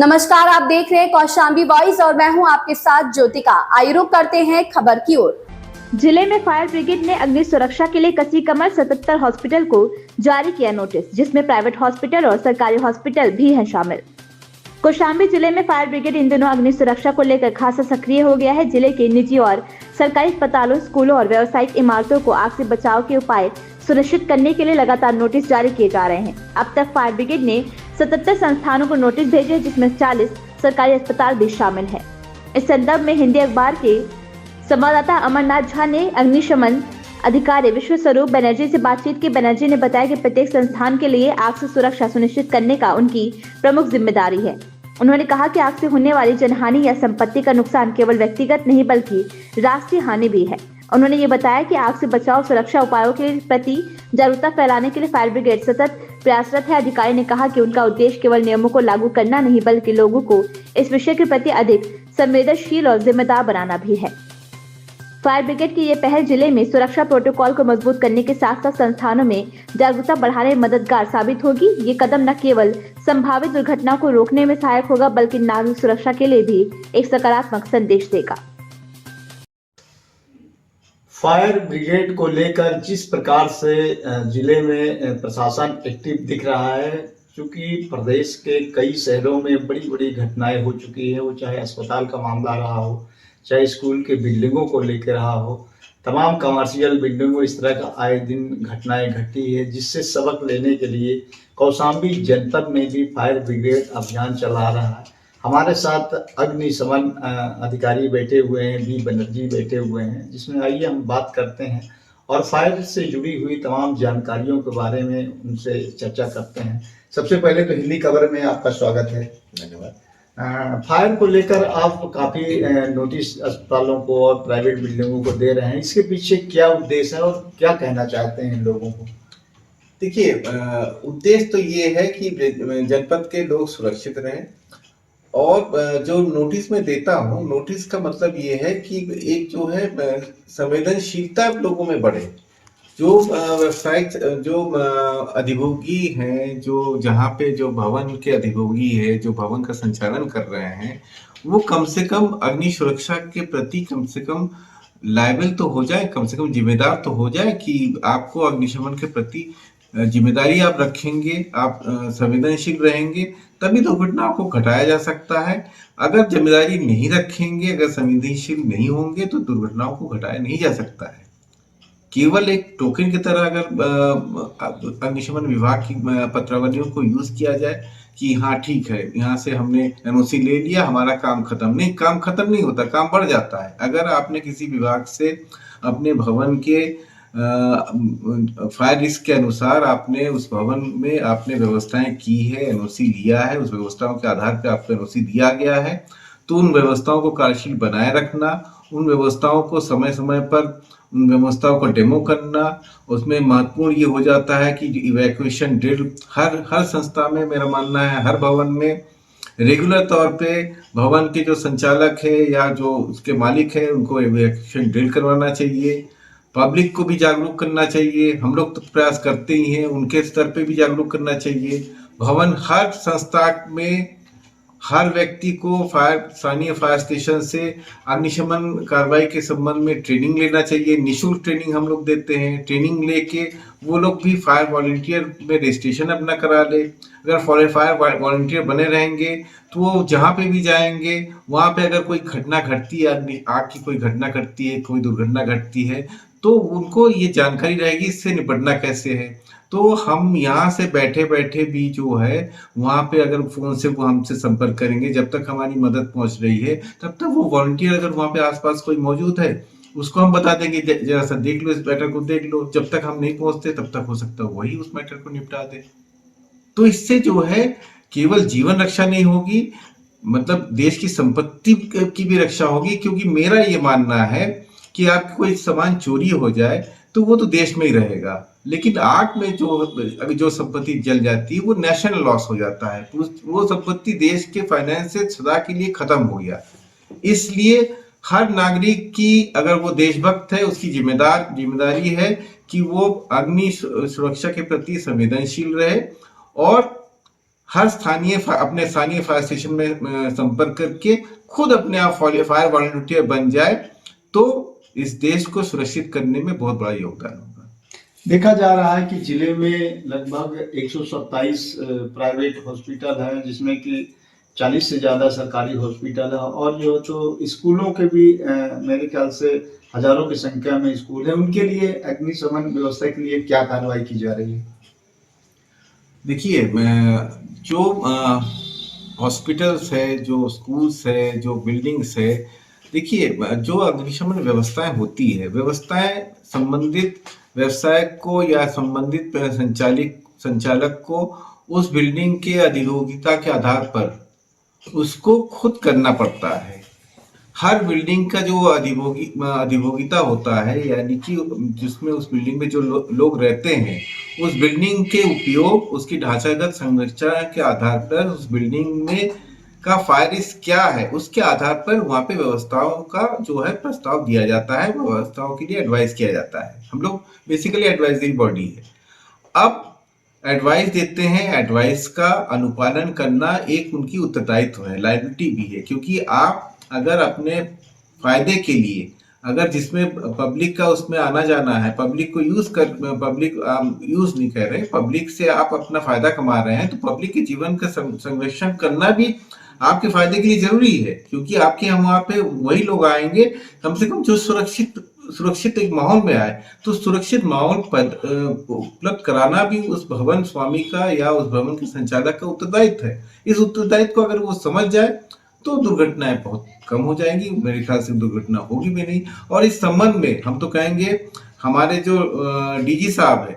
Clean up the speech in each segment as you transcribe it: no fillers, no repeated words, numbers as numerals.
नमस्कार, आप देख रहे हैं कौशाम्बी वॉइस और मैं हूं आपके साथ ज्योतिका। आइए रुक करते हैं खबर की ओर। जिले में फायर ब्रिगेड ने अग्नि सुरक्षा के लिए कसी कमर 77 हॉस्पिटल को जारी किया नोटिस, जिसमें प्राइवेट हॉस्पिटल और सरकारी हॉस्पिटल भी हैं शामिल। कौशाम्बी जिले में फायर ब्रिगेड इन दिनों अग्नि सुरक्षा को लेकर खासा सक्रिय हो गया है। जिले के निजी और सरकारी अस्पतालों, स्कूलों और व्यावसायिक इमारतों को आग से बचाव के उपाय सुनिश्चित करने के लिए लगातार नोटिस जारी किए जा रहे हैं। अब तक फायर ब्रिगेड ने 77 संस्थानों को नोटिस भेजे, जिसमें 40 सरकारी अस्पताल भी शामिल हैं। इस संदर्भ में हिंदी अखबार के संवाददाता अमरनाथ झा ने अग्निशमन अधिकारी विश्व स्वरूप बनर्जी से बातचीत की। बनर्जी ने बताया कि प्रत्येक संस्थान के लिए आग से सुरक्षा सुनिश्चित करने का उनकी प्रमुख जिम्मेदारी है। उन्होंने कहा कि आग से होने वाली जनहानि या संपत्ति का नुकसान केवल व्यक्तिगत नहीं बल्कि राष्ट्रीय हानि भी है। उन्होंने ये बताया कि आग से बचाव सुरक्षा उपायों के प्रति जागरूकता फैलाने के लिए फायर ब्रिगेड सतत प्रयासरत है। अधिकारी ने कहा कि उनका उद्देश्य केवल नियमों को लागू करना नहीं बल्कि लोगों को इस विषय के प्रति अधिक संवेदनशील और जिम्मेदार बनाना भी है। फायर ब्रिगेड की ये पहल जिले में सुरक्षा प्रोटोकॉल को मजबूत करने के साथ साथ संस्थानों में जागरूकता बढ़ाने में मददगार साबित होगी। ये कदम न केवल संभावित दुर्घटनाओं को रोकने में सहायक होगा बल्कि नागरिक सुरक्षा के लिए भी एक सकारात्मक संदेश देगा। फायर ब्रिगेड को लेकर जिस प्रकार से जिले में प्रशासन एक्टिव दिख रहा है, क्योंकि प्रदेश के कई शहरों में बड़ी बड़ी घटनाएं हो चुकी है, वो चाहे अस्पताल का मामला रहा हो, चाहे स्कूल के बिल्डिंगों को लेकर रहा हो, तमाम कमर्शियल बिल्डिंगों इस तरह का आए दिन घटनाएं घटी है, जिससे सबक लेने के लिए कौशाम्बी जनपद में भी फायर ब्रिगेड अभियान चला रहा है। हमारे साथ अग्निशमन अधिकारी बैठे हुए हैं, बी बनर्जी बैठे हुए हैं, जिसमें आइए हम बात करते हैं और फायर से जुड़ी हुई तमाम जानकारियों के बारे में उनसे चर्चा करते हैं। सबसे पहले तो हिंदी खबर में आपका स्वागत है। धन्यवाद। फायर को लेकर आप काफ़ी नोटिस अस्पतालों को और प्राइवेट बिल्डिंगों को दे रहे हैं, इसके पीछे क्या उद्देश्य है और क्या कहना चाहते हैं लोगों को? देखिए, उद्देश्य तो ये है कि जनपद के लोग सुरक्षित रहें और जो नोटिस मैं देता हूँ, नोटिस का मतलब ये है कि एक जो है संवेदनशीलता लोगों में बढ़े। जो वेबसाइट जो अधिभोगी हैं, जो जहाँ पे जो भवन के अधिभोगी है, जो भवन का संचालन कर रहे हैं, वो कम से कम अग्नि सुरक्षा के प्रति कम से कम लायबल तो हो जाए, कम से कम जिम्मेदार तो हो जाए कि आपको अग्निशमन के प्रति जिम्मेदारी आप रखेंगे, आप संवेदनशील रहेंगे, तभी दुर्घटनाओं को घटाया जा सकता है। अगर जिम्मेदारी नहीं रखेंगे, अगर संवेदनशील नहीं होंगे तो दुर्घटनाओं को घटाया नहीं जा सकता है। केवल एक टोकन की तरह अगर अग्निशमन विभाग की पत्रावलियों को यूज किया जाए कि हाँ ठीक है, यहाँ से हमने एनओसी ले लिया, हमारा काम खत्म, नहीं, काम खत्म नहीं होता, काम बढ़ जाता है। अगर आपने किसी विभाग से अपने भवन के फायर रिस्क के अनुसार आपने उस भवन में आपने व्यवस्थाएं की है, एनओसी लिया है, उस व्यवस्थाओं के आधार पर आपको एनओसी दिया गया है, तो उन व्यवस्थाओं को कार्यशील बनाए रखना, उन व्यवस्थाओं को समय समय पर उन व्यवस्थाओं को डेमो करना। उसमें महत्वपूर्ण ये हो जाता है कि इवैक्यूएशन ड्रिल हर संस्था में, मेरा मानना है हर भवन में रेगुलर तौर पे भवन के जो संचालक है या जो उसके मालिक है, उनको इवैक्यूएशन ड्रिल करवाना चाहिए। पब्लिक को भी जागरूक करना चाहिए, हम लोग तो प्रयास करते ही हैं, उनके स्तर पे भी जागरूक करना चाहिए। भवन हर संस्था में हर व्यक्ति को स्थानीय फायर स्टेशन से अग्निशमन कार्रवाई के संबंध में ट्रेनिंग लेना चाहिए। निःशुल्क ट्रेनिंग हम लोग देते हैं। ट्रेनिंग लेके वो लोग भी फायर वॉलंटियर में रजिस्ट्रेशन अपना करा ले। अगर फायर वॉलंटियर बने रहेंगे तो वो जहाँ पे भी जाएंगे, वहाँ पे अगर कोई घटना घटती है, आग की कोई घटना घटती है, कोई दुर्घटना घटती है, तो उनको ये जानकारी रहेगी इससे निपटना कैसे है। तो हम यहाँ से बैठे बैठे भी जो है वहाँ पे अगर फोन से वो हमसे संपर्क करेंगे, जब तक हमारी मदद पहुँच रही है तब तक वो वॉलंटियर अगर वहाँ पे आसपास कोई मौजूद है उसको हम बता देंगे, जरा सा देख लो, इस मैटर को देख लो। जब तक हम नहीं पहुँचते तब तक हो सकता है वही उस मैटर को निपटा दे। तो इससे जो है केवल जीवन रक्षा नहीं होगी, मतलब देश की संपत्ति की भी रक्षा होगी। क्योंकि मेरा ये मानना है कि आपकी कोई सामान चोरी हो जाए तो वो तो देश में ही रहेगा, लेकिन आग में जो संपत्ति जल जाती है वो नेशनल लॉस हो जाता है। वो संपत्ति देश के फाइनेंस से सदा के लिए खत्म हो गया। इसलिए हर नागरिक की, अगर वो देशभक्त है, उसकी जिम्मेदारी है कि वो अग्नि सुरक्षा के प्रति संवेदनशील रहे और हर अपने स्थानीय फायर स्टेशन में संपर्क करके खुद अपने आप फायर वॉलंटियर बन जाए तो इस देश को सुरक्षित करने में बहुत बड़ा योगदान होगा। देखा जा रहा है कि जिले में लगभग 127 प्राइवेट हॉस्पिटल है, जिसमें कि 40 से ज़्यादा सरकारी हॉस्पिटल है, और जो तो स्कूलों के भी मेरे ख्याल से हजारों की संख्या में स्कूल है। उनके लिए अग्निशमन व्यवस्था के लिए क्या कार्रवाई की जा रही है? देखिए, जो हॉस्पिटल्स है, जो स्कूल्स है, जो बिल्डिंग्स है, देखिए जो अग्निशमन व्यवस्थाएं होती है, व्यवस्थाएं संबंधित व्यवसाय को या संबंधित संचालक को उस बिल्डिंग के अधियोगिता के आधार पर उसको खुद करना पड़ता है। हर बिल्डिंग का जो अधिभोगिता होता है, यानी कि जिसमें उस बिल्डिंग में जो लोग रहते हैं, उस बिल्डिंग के उपयोग, उसकी ढांचागत संरचना के आधार पर उस बिल्डिंग में का फायर रिस्क क्या है, उसके आधार पर वहाँ पे व्यवस्थाओं का जो है प्रस्ताव दिया जाता है, व्यवस्थाओं के लिए एडवाइस किया जाता है। हम लोग बेसिकली एडवाइजरी बॉडी है। अब एडवाइस देते हैं, एडवाइस का अनुपालन करना एक उनकी उत्तरदायित्व है, लायबिलिटी भी है, क्योंकि आप अगर अपने फायदे के लिए, अगर जिसमें पब्लिक का उसमें आना जाना है, पब्लिक यूज नहीं कर रहे, पब्लिक से आप अपना फायदा कमा रहे हैं, तो पब्लिक के जीवन का संरक्षण करना भी आपके फायदे के लिए जरूरी है, क्योंकि आपके हम वहाँ पे वही लोग आएंगे कम से कम जो सुरक्षित एक माहौल में आए। तो सुरक्षित माहौल उपलब्ध कराना भी उस भवन स्वामी का या उस भवन के संचालक का उत्तरदायित्व है। इस उत्तरदायित्व को अगर वो समझ जाए तो दुर्घटनाएं बहुत कम हो जाएंगी, मेरे ख्याल से दुर्घटना होगी भी नहीं। और इस संबंध में हम तो कहेंगे, हमारे जो डीजी साहब है,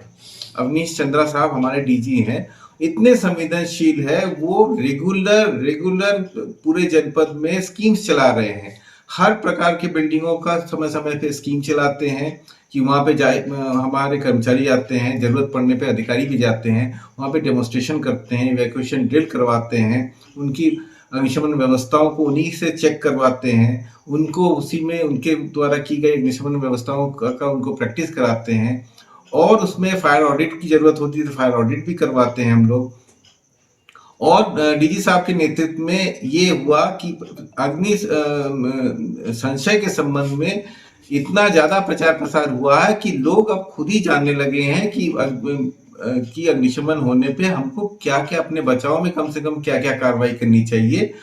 अवनीश चंद्रा साहब हमारे डीजी हैं, इतने संवेदनशील है, वो रेगुलर पूरे जनपद में स्कीम्स चला रहे हैं। हर प्रकार के बिल्डिंगों का समय समय पे स्कीम चलाते हैं कि वहाँ पे हमारे कर्मचारी जाते हैं, जरूरत पड़ने पे अधिकारी भी जाते हैं, वहाँ पे डेमोन्स्ट्रेशन करते हैं, इवैक्यूएशन ड्रिल करवाते हैं, उनकी अग्निशमन व्यवस्थाओं को उन्हीं से चेक करवाते हैं, उनको उसी में उनके द्वारा की गई अग्निशमन व्यवस्थाओं का उनको प्रैक्टिस कराते हैं, और उसमें फायर ऑडिट की जरूरत होती है तो फायर ऑडिट भी करवाते हैं हम लोग। और डीजी साहब के नेतृत्व में ये हुआ कि अग्नि संशय के संबंध में इतना ज्यादा प्रचार प्रसार हुआ है कि लोग अब खुद ही जानने लगे हैं कि अग्निशमन होने पे हमको क्या क्या अपने बचाव में कम से कम क्या क्या कार्रवाई करनी चाहिए।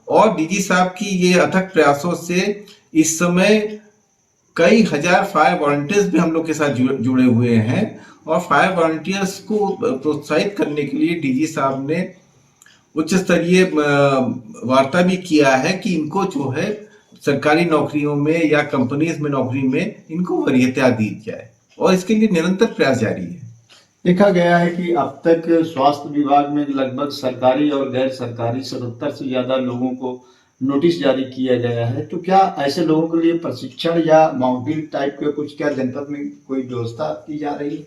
और डीजी साहब की ये अथक प्रयासों से इस समय कई हजार फायर वॉलंटियर्स भी हम लोग के साथ जुड़े हुए हैं, और फायर वॉलंटियर्स को प्रोत्साहित करने के लिए डीजी साहब ने उच्च स्तरीय वार्ता भी किया है कि इनको जो है सरकारी नौकरियों में या कंपनीज में नौकरी में इनको वरीयता दी जाए, और इसके लिए निरंतर प्रयास जारी है। देखा गया है कि अब तक स्वास्थ्य विभाग में लगभग सरकारी और गैर सरकारी 77 से ज्यादा लोगों को नोटिस जारी किया गया है। तो क्या ऐसे लोगों के लिए प्रशिक्षण या माउंटिंग टाइप के कुछ क्या जनपद में कोई व्यवस्था की जा रही है?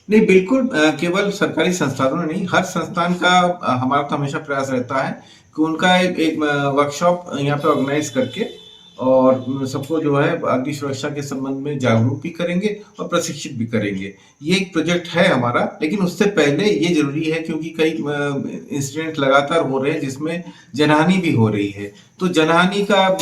नहीं, बिल्कुल केवल सरकारी संस्थानों में नहीं, हर संस्थान का हमारा तो हमेशा प्रयास रहता है कि उनका एक वर्कशॉप यहाँ पे ऑर्गेनाइज करके और सबको जो है अग्नि सुरक्षा के संबंध में जागरूक भी करेंगे और प्रशिक्षित भी करेंगे। ये एक प्रोजेक्ट है हमारा, लेकिन उससे पहले ये जरूरी है क्योंकि कई इंसिडेंट लगातार हो रहे हैं जिसमें जनहानि भी हो रही है। तो जनहानि का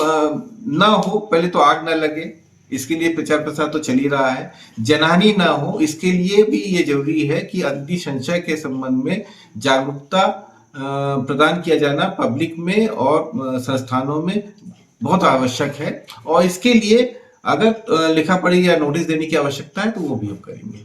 ना हो, पहले तो आग ना लगे, इसके लिए प्रचार प्रसार तो चल ही रहा है। जनहानि ना हो, इसके लिए भी ये जरूरी है कि अग्नि संशय के संबंध में जागरूकता प्रदान किया जाना पब्लिक में और संस्थानों में बहुत आवश्यक है। और इसके लिए अगर लिखा पढ़ी या नोटिस देने की आवश्यकता है तो वो भी हम करेंगे।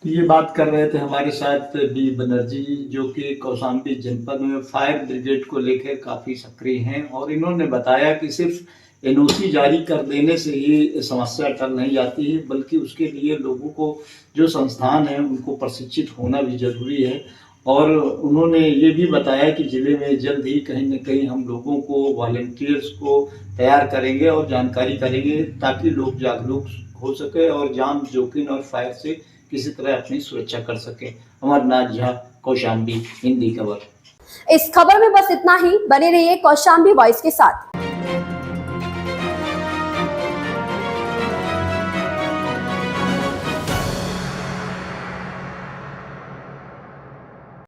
तो ये बात कर रहे थे हमारे साथ बी बनर्जी, जो कि कौशाम्बी जनपद में फायर ब्रिगेड को लेकर काफ़ी सक्रिय हैं, और इन्होंने बताया कि सिर्फ एनओसी जारी कर देने से ही समस्या टल नहीं जाती है, बल्कि उसके लिए लोगों को, जो संस्थान है, उनको प्रशिक्षित होना भी जरूरी है। और उन्होंने ये भी बताया कि ज़िले में जल्द ही कहीं न कहीं हम लोगों को, वॉलंटियर्स को तैयार करेंगे और जानकारी करेंगे ताकि लोग जागरूक हो सके और जान जोखिम और फायर से किसी तरह अपनी सुरक्षा कर सके। अमरनाथ झा, कौशाम्बी, हिंदी खबर। इस खबर में बस इतना ही। बने रहिए कौशाम्बी वॉइस के साथ।